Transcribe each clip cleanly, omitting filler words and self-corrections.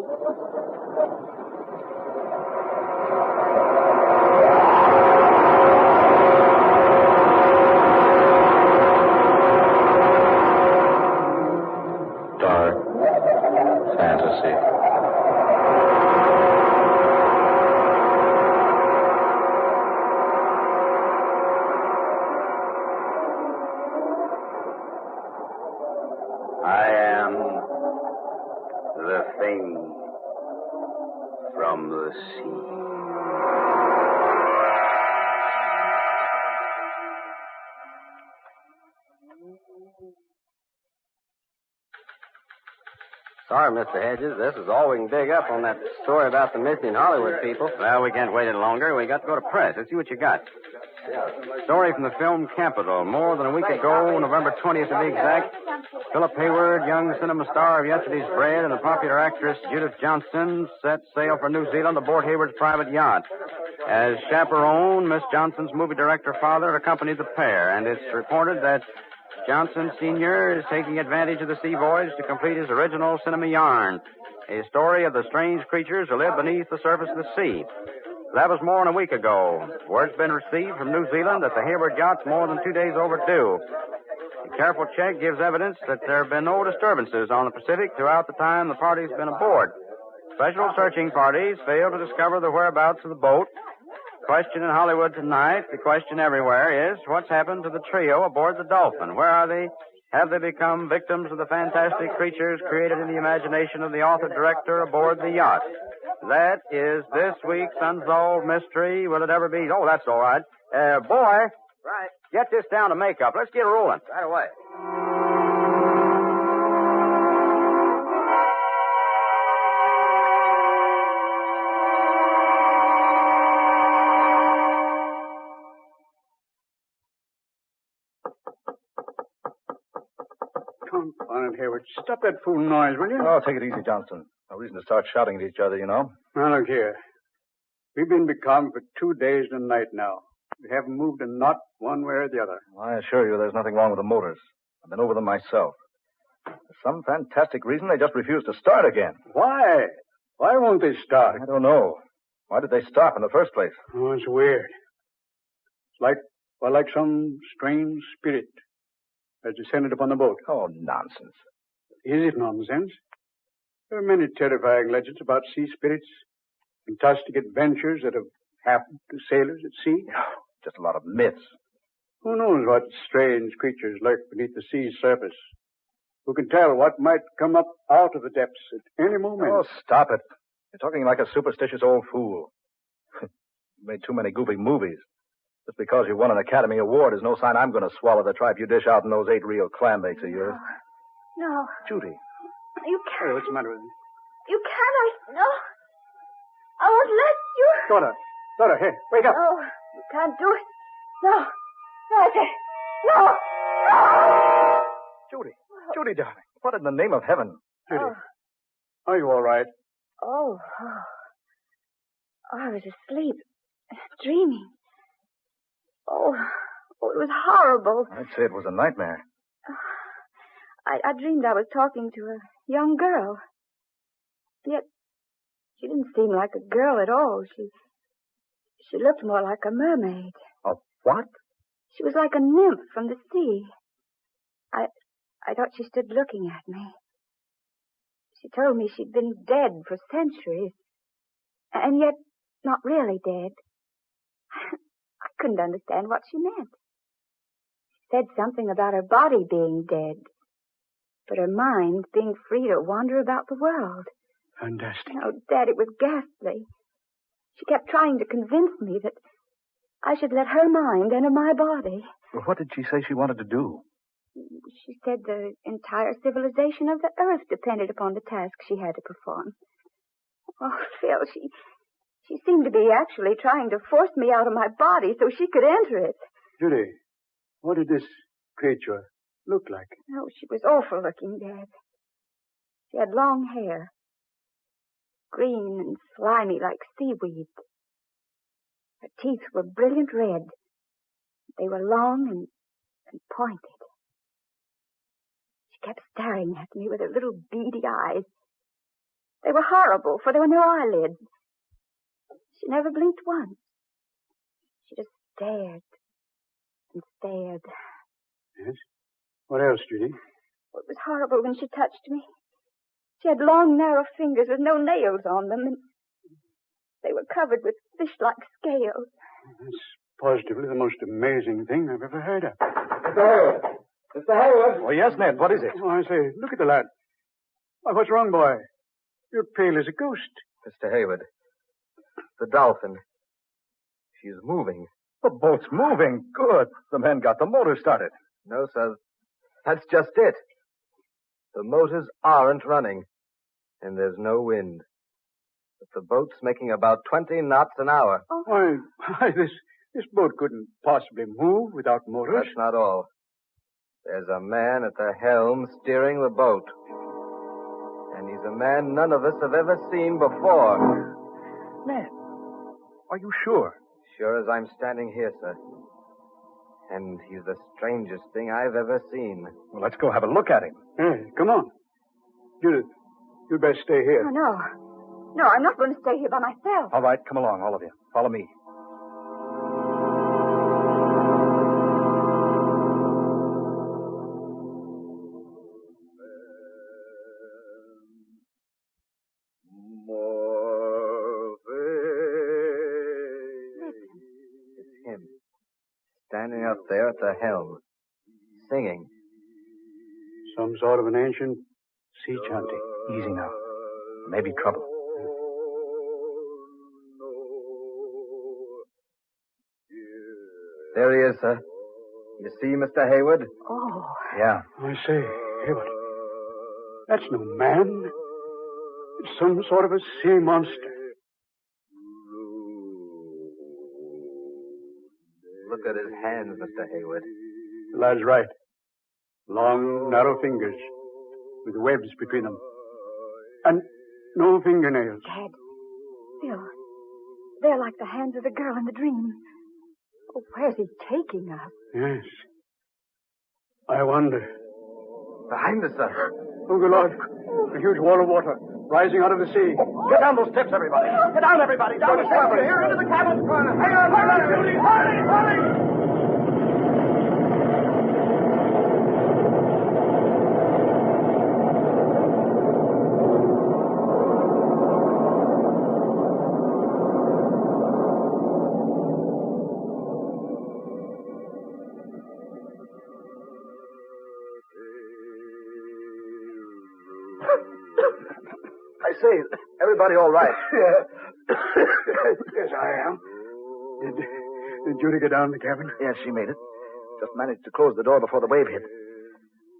I am the thing from the sea. Sorry, Mr. Hedges. This is all we can dig up on that story about the missing Hollywood people. Well, we can't wait any longer. We got to go to press. Let's see what you got. Story from the film Capital. More than a week ago, November 20th to be exact, Philip Hayward, young cinema star of Yesterday's Bread, and the popular actress Judith Johnson set sail for New Zealand aboard Hayward's private yacht. As chaperone, Miss Johnson's movie director father accompanied the pair, and it's reported that Johnson Sr. is taking advantage of the sea voyage to complete his original cinema yarn, a story of the strange creatures who live beneath the surface of the sea. That was more than a week ago. Word's been received from New Zealand that the Hayward yacht's more than 2 days overdue. A careful check gives evidence that there have been no disturbances on the Pacific throughout the time the party's been aboard. Special searching parties failed to discover the whereabouts of the boat. The question in Hollywood tonight, the question everywhere is, what's happened to the trio aboard the Dolphin? Where are they? Have they become victims of the fantastic creatures created in the imagination of the author-director aboard the yacht? That is this week's Unsolved Mystery. Will it ever be? Oh, that's all right. Boy. Right. Get this down to makeup. Let's get rolling. Right away. Confound it, Hayward. Stop that fool noise, will you? Oh, take it easy, Johnson. No reason to start shouting at each other, you know. Now, look here. We've been becalmed for 2 days and a night now. We haven't moved a knot one way or the other. Well, I assure you there's nothing wrong with the motors. I've been over them myself. For some fantastic reason, they just refuse to start again. Why? Why won't they start? I don't know. Why did they stop in the first place? Oh, it's weird. It's like some strange spirit has descended upon the boat. Oh, nonsense. Is it nonsense? There are many terrifying legends about sea spirits, fantastic adventures that have happened to sailors at sea. Just a lot of myths. Who knows what strange creatures lurk beneath the sea's surface? Who can tell what might come up out of the depths at any moment? Oh, stop it. You're talking like a superstitious old fool. You made too many goofy movies. Just because you won an Academy Award is no sign I'm going to swallow the tripe you dish out in those 8 real clam bakes of yours. No. Judy. You can't. Hey, what's the matter with you? You can't. No. I won't let you. Daughter, hey, wake up. No, you can't do it. No. No, I say. No. No. Judy, darling. What in the name of heaven? Judy, are you all right? Oh, I was asleep, dreaming. Oh, it was horrible. I'd say it was a nightmare. I dreamed I was talking to a young girl. Yet, she didn't seem like a girl at all. She looked more like a mermaid. A what? She was like a nymph from the sea. I thought she stood looking at me. She told me she'd been dead for centuries, and yet not really dead. I couldn't understand what she meant. She said something about her body being dead, but her mind being free to wander about the world. Fantastic. Oh, Dad, it was ghastly. She kept trying to convince me that I should let her mind enter my body. Well, what did she say she wanted to do? She said the entire civilization of the earth depended upon the task she had to perform. Oh, Phil, she seemed to be actually trying to force me out of my body so she could enter it. Judy, what did this creature look like? Oh, she was awful looking, Dad. She had long hair, green and slimy like seaweed. Her teeth were brilliant red. They were long and pointed. She kept staring at me with her little beady eyes. They were horrible, for there were no eyelids. She never blinked once. She just stared and stared. Yes? What else, Judy? It was horrible when she touched me. She had long, narrow fingers with no nails on them, and they were covered with fish-like scales. That's positively the most amazing thing I've ever heard of. Mr. Hayward! Mr. Hayward! Oh, yes, Ned. What is it? Oh, I say, look at the lad. Why, what's wrong, boy? You're pale as a ghost. Mr. Hayward, the dolphin. She's moving. The boat's moving. Good. The men got the motor started. No, sir. That's just it. The motors aren't running, and there's no wind. But the boat's making about 20 knots an hour. Oh. Why, this boat couldn't possibly move without motors. That's not all. There's a man at the helm steering the boat. And he's a man none of us have ever seen before. Ned, are you sure? Sure as I'm standing here, sir. And he's the strangest thing I've ever seen. Well, let's go have a look at him. Hey, come on. Judith, you'd best stay here. Oh, no. No, I'm not going to stay here by myself. All right, come along, all of you. Follow me. Standing up there at the helm, singing. Some sort of an ancient sea chanty. Easy now. There may be trouble. There he is, sir. You see, Mr. Hayward? Oh. Yeah. I say, Hayward, that's no man. It's some sort of a sea monster. Look at his hands, Mr. Hayward. The lad's right. Long, narrow fingers with webs between them. And no fingernails. Dad, they're like the hands of the girl in the dream. Oh, where's he taking us? Yes. I wonder. Behind us, sir. Oh, good Lord. A huge wall of water rising out of the sea. Get down those steps, everybody. Get down, everybody. Down the steps. Here, into the cabin. Hang on, Judy. Hurry. I say, everybody all right? Yes, I am. Did Judy get down in the cabin? Yes, she made it. Just managed to close the door before the wave hit.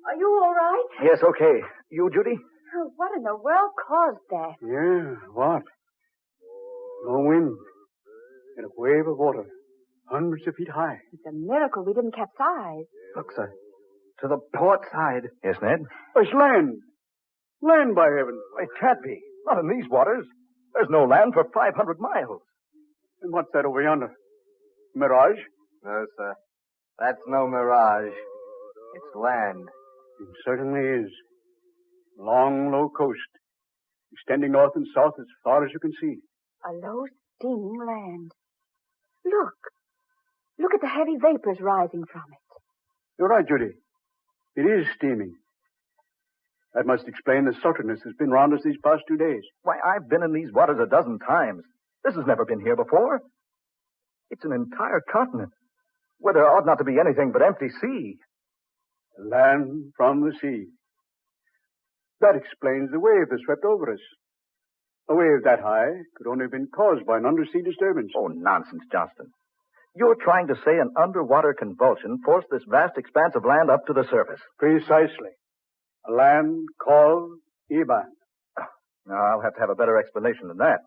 Are you all right? Yes, okay. You, Judy? Oh, what in the world caused that? Yeah, what? No wind. And a wave of water, hundreds of feet high. It's a miracle we didn't capsize. Look, sir. To the port side. Yes, Ned? It's land. Land, by heaven. It can't be. Not in these waters. There's no land for 500 miles. And what's that over yonder? Mirage? No, sir. That's no mirage. It's land. It certainly is. Long, low coast, extending north and south as far as you can see. A low, steaming land. Look at the heavy vapors rising from it. You're right, Judy. It is steaming. That must explain the sultriness that's been round us these past 2 days. Why, I've been in these waters a dozen times. This has never been here before. It's an entire continent where there ought not to be anything but empty sea. Land from the sea. That explains the wave that swept over us. A wave that high could only have been caused by an undersea disturbance. Oh, nonsense, Johnston. You're trying to say an underwater convulsion forced this vast expanse of land up to the surface. Precisely. A land called Iban. Now, I'll have to have a better explanation than that.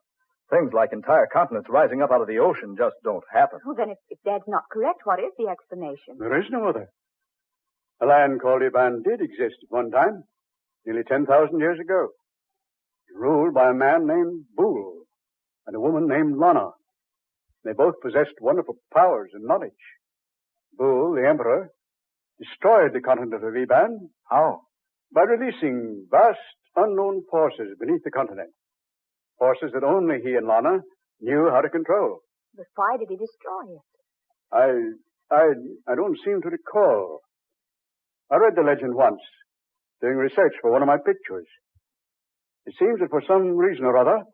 Things like entire continents rising up out of the ocean just don't happen. Well, then, if Dad's not correct, what is the explanation? There is no other. A land called Iban did exist at one time, nearly 10,000 years ago. Ruled by a man named Bool and a woman named Lana. They both possessed wonderful powers and knowledge. Bool, the emperor, destroyed the continent of Iban. How? By releasing vast, unknown forces beneath the continent. Forces that only he and Lana knew how to control. But why did he destroy it? I don't seem to recall. I read the legend once, doing research for one of my pictures. It seems that for some reason or other,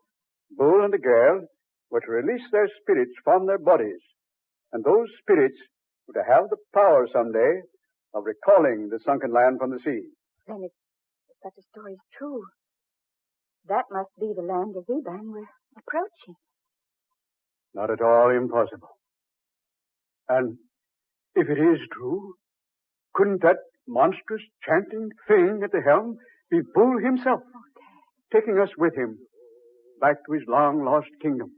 Bull and the girl were to release their spirits from their bodies, and those spirits were to have the power someday of recalling the sunken land from the sea. Then if such a story is true, that must be the land of Eban we're approaching. Not at all impossible. And if it is true, couldn't that monstrous chanting thing at the helm be Bull himself, taking us with him back to his long-lost kingdom?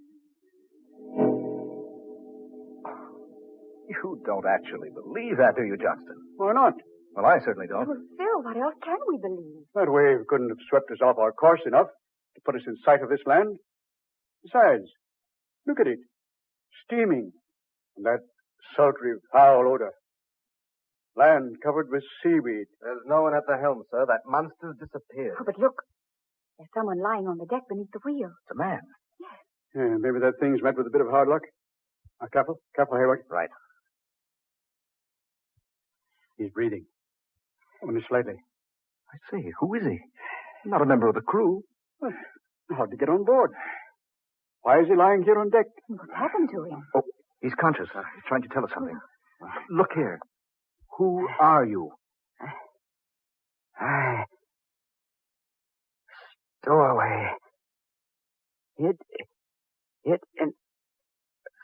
You don't actually believe that, do you, Johnston? Why not? Well, I certainly don't. Well, Phil, what else can we believe? That wave couldn't have swept us off our course enough to put us in sight of this land. Besides, look at it. Steaming. And that sultry, foul odor. Land covered with seaweed. There's no one at the helm, sir. That monster's disappeared. Oh, but look. There's someone lying on the deck beneath the wheel. It's a man. Yeah, maybe that thing's met with a bit of hard luck. Now, careful, Hayward. Right. He's breathing. Only slightly. I say, who is he? Not a member of the crew. Well, how'd he get on board? Why is he lying here on deck? What's happened to him? Oh, he's conscious. He's trying to tell us something. Look here. Who are you? Stowaway. Hid in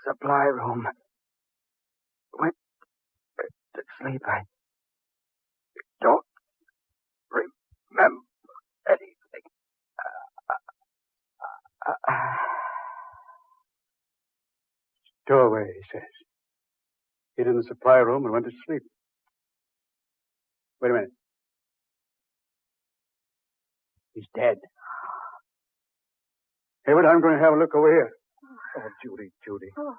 supply room. Went to sleep. I don't remember anything. Stowaway, he says. Hid in the supply room and went to sleep. Wait a minute. He's dead. Hayward, I'm going to have a look over here. Oh, Judy. Oh,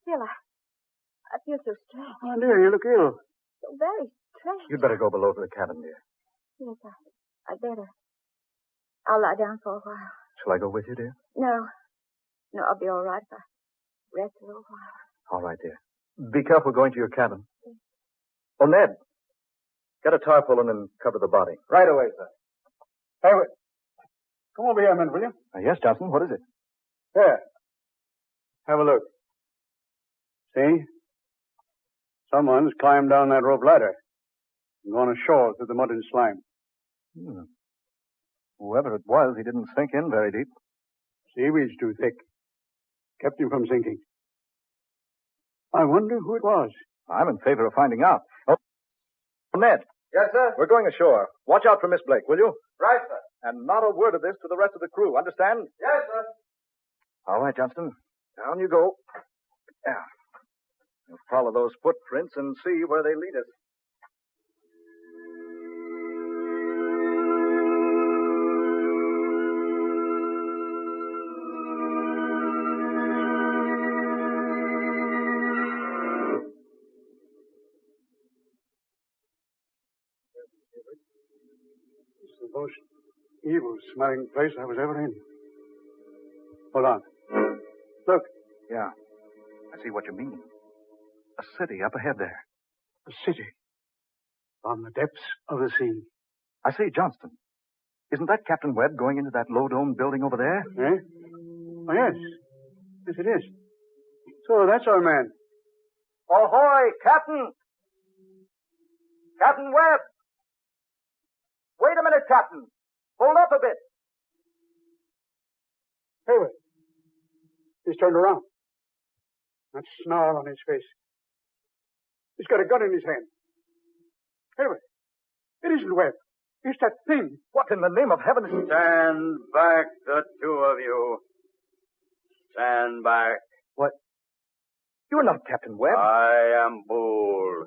Phil, I feel so strange. Oh, dear, you look ill. So very strange. You'd better go below to the cabin, dear. Yes, I'd better. I'll lie down for a while. Shall I go with you, dear? No, I'll be all right if I rest a little while. All right, dear. Be careful going to your cabin. Oh, Ned. Get a tarpaulin and cover the body. Right away, sir. Hayward, come over here a minute, will you? Yes, Johnson. What is it? Here. Have a look. See? Someone's climbed down that rope ladder and gone ashore through the mud and slime. Whoever it was, he didn't sink in very deep. Seaweed's too thick. Kept him from sinking. I wonder who it was. I'm in favor of finding out. Oh, Ned. Yes, sir? We're going ashore. Watch out for Miss Blake, will you? Right, sir. And not a word of this to the rest of the crew. Understand? Yes, sir. All right, Johnston. Down you go. Yeah. We'll follow those footprints and see where they lead us. It's the most evil-smelling place I was ever in. Hold on. Look. Yeah. I see what you mean. A city up ahead there. A city. On the depths of the sea. I say, Johnston, isn't that Captain Webb going into that low-dome building over there? Eh? Oh, yes. Yes, it is. So that's our man. Ahoy, Captain! Captain Webb! Wait a minute, Captain. Hold up a bit. Hayward. He's turned around. That snarl on his face. He's got a gun in his hand. Hayward. It isn't Webb. It's that thing. What in the name of heaven is... Stand back, the two of you. Stand back. What? You're not Captain Webb. I am Bull,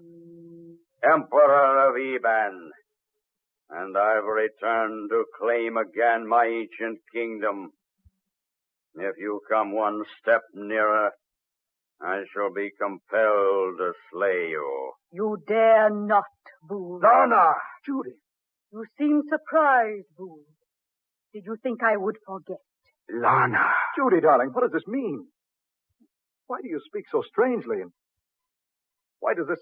Emperor of Eban, and I've returned to claim again my ancient kingdom. If you come one step nearer, I shall be compelled to slay you. You dare not, Bull. Lana! Judy! You seem surprised, Bull. Did you think I would forget? Lana. Judy, darling, what does this mean? Why do you speak so strangely? And why does this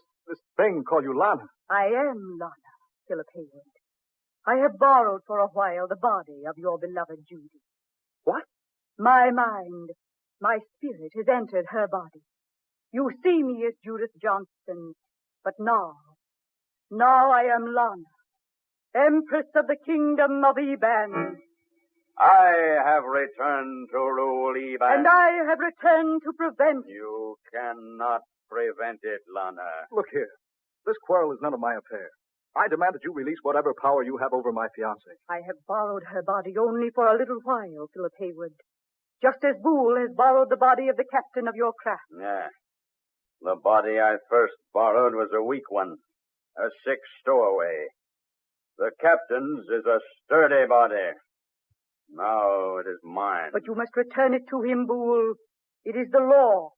thing call you Lana? I am Lana, Philip Hayward. I have borrowed for a while the body of your beloved Judy. What? My mind, my spirit has entered her body. You see me as Judith Johnston, but now I am Lana, Empress of the Kingdom of Eban. I have returned to rule Eban. And I have returned to prevent. You cannot prevent it, Lana. Look here. This quarrel is none of my affair. I demand that you release whatever power you have over my fiancée. I have borrowed her body only for a little while, Philip Hayward. Just as Boole has borrowed the body of the captain of your craft. Yeah. The body I first borrowed was a weak one, a sick stowaway. The captain's is a sturdy body. Now it is mine. But you must return it to him, Boole. It is the law.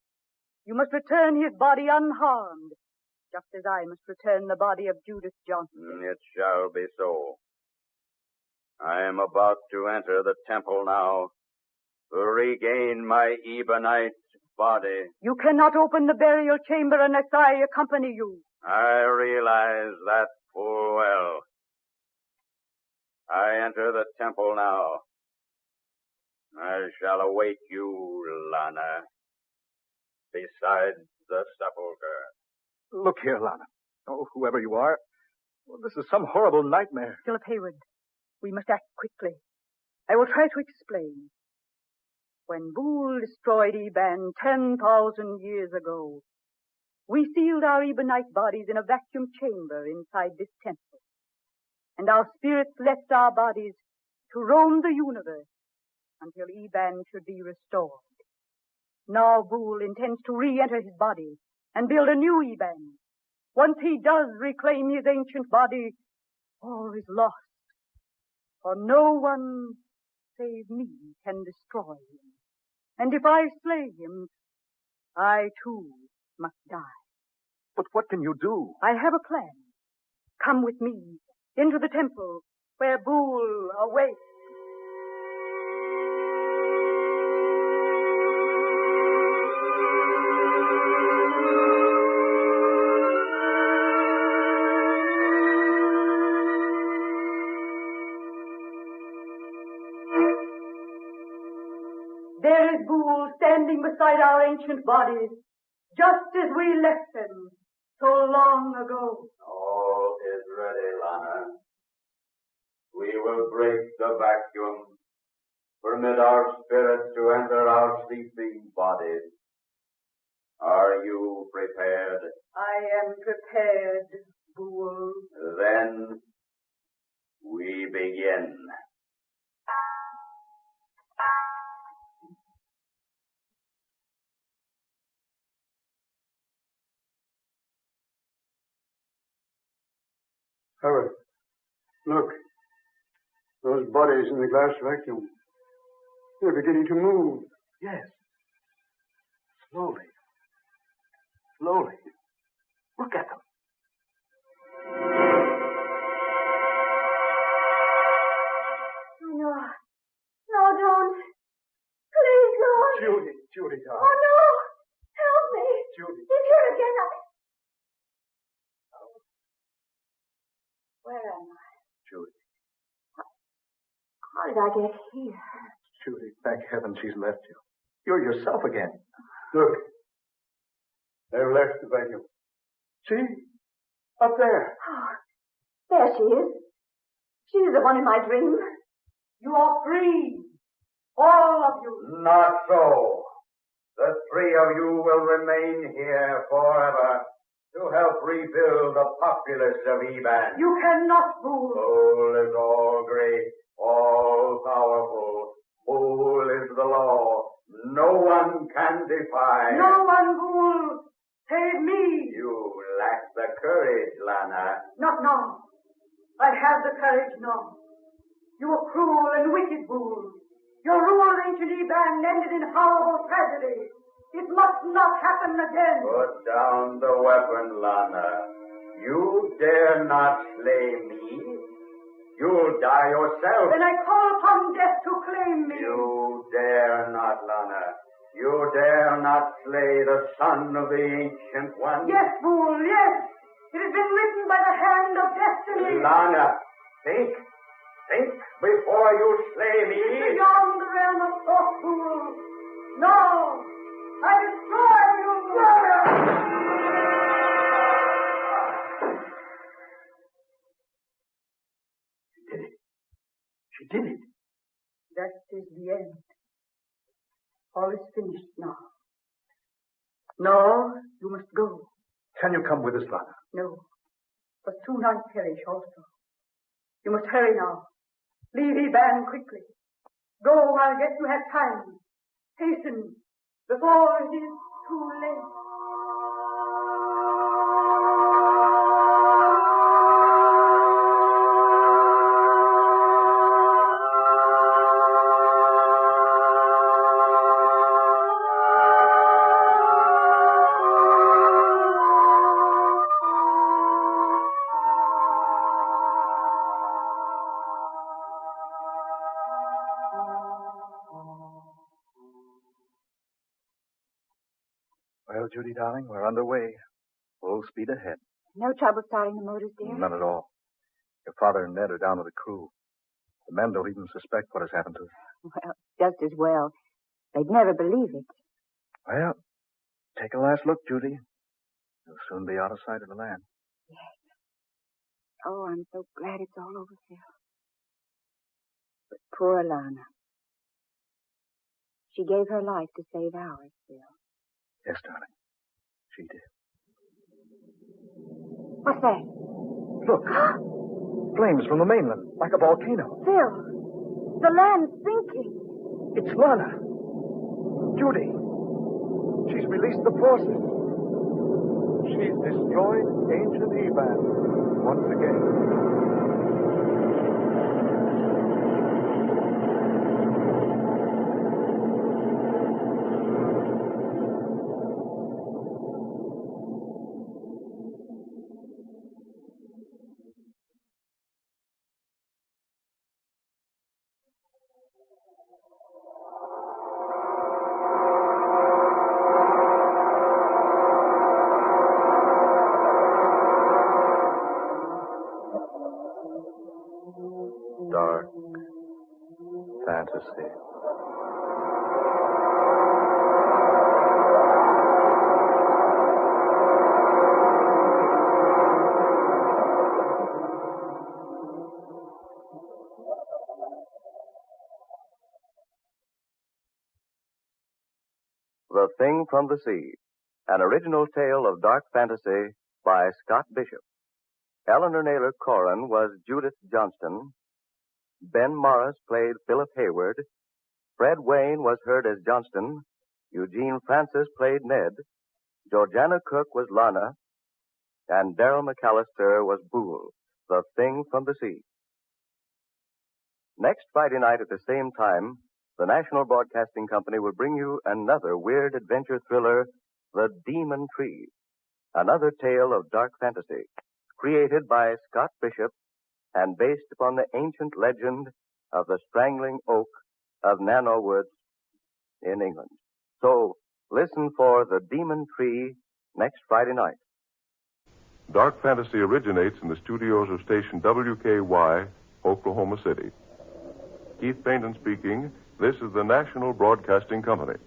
You must return his body unharmed, just as I must return the body of Judith Johnston. It shall be so. I am about to enter the temple now to regain my Ebonite body. You cannot open the burial chamber unless I accompany you. I realize that full well. I enter the temple now. I shall await you, Lana, beside the sepulchre. Look here, Lana. Oh, whoever you are, well, this is some horrible nightmare. Philip Hayward, we must act quickly. I will try to explain. When Boole destroyed Eban 10,000 years ago, we sealed our Ebonite bodies in a vacuum chamber inside this temple. And our spirits left our bodies to roam the universe until Eban should be restored. Now Boole intends to re-enter his body and build a new Eban. Once he does reclaim his ancient body, all is lost. For no one save me can destroy him. And if I slay him, I too must die. But what can you do? I have a plan. Come with me into the temple where Boole awaits. There is Boole standing beside our ancient bodies, just as we left them so long ago. All is ready, Lana. We will break the vacuum, permit our spirits to enter our sleeping bodies. Are you prepared? I am prepared, Boole. Then we begin. Howard, look. Those bodies in the glass vacuum. They're beginning to move. Yes. Slowly. Slowly. Look at them. No. No, don't. Please, Lord. Judy, Oh, darling. no. Help me. Judy. He's here again. Where am I? Judy. How did I get here? Judy, thank heaven she's left you. You're yourself again. Look. They've left the vacuum. See? Up there. Oh, there she is. She's the one in my dream. You are free, all of you. Not so. The three of you will remain here forever to help rebuild the populace of Eban. You cannot, Boole. Boole is all great, all powerful. Boole is the law. No one can defy. No one, Boole. Save me. You lack the courage, Lana. Not now. I have the courage now. You are cruel and wicked, Boole. Your rule of ancient Eban ended in horrible tragedy. It must not happen again. Put down the weapon, Lana. You dare not slay me. You'll die yourself. Then I call upon death to claim me. You Lana. You dare not slay the son of the Ancient One. Yes, fool, yes. It has been written by the hand of destiny. Lana, think. Think before you slay me. It is beyond the realm of thought, fool. No, I destroy you. She did it. That is the end. All is finished now. No, you must go. Can you come with us, Lana? No, but soon I perish also. You must hurry now. Leave Eban quickly. Go while yet you have time. Hasten before it is too late. Well, Judy, darling, we're underway. Full speed ahead. No trouble starting the motors, dear? None at all. Your father and Ned are down with the crew. The men don't even suspect what has happened to us. Well, just as well. They'd never believe it. Well, take a last look, Judy. You'll soon be out of sight of the land. Yes. Oh, I'm so glad it's all over, Phil. But poor Alana. She gave her life to save ours, Phil. Yes, darling. She did. What's that? Look. Flames from the mainland, like a volcano. Phil, the land's sinking. It's Lana. Judy. She's released the forces. She's destroyed ancient Eban once again. Dark fantasy. The Thing from the Sea, an original tale of dark fantasy by Scott Bishop. Eleanor Naylor Corrin was Judith Johnston. Ben Morris played Philip Hayward. Fred Wayne was heard as Johnston. Eugene Francis played Ned. Georgiana Cook was Lana. And Darrell McAllister was Boole, the Thing from the Sea. Next Friday night at the same time, the National Broadcasting Company will bring you another weird adventure thriller, The Demon Tree, another tale of dark fantasy, created by Scott Bishop and based upon the ancient legend of the strangling oak of Nano Woods in England. So, listen for The Demon Tree next Friday night. Dark fantasy originates in the studios of station WKY, Oklahoma City. Keith Bainton speaking. This is the National Broadcasting Company.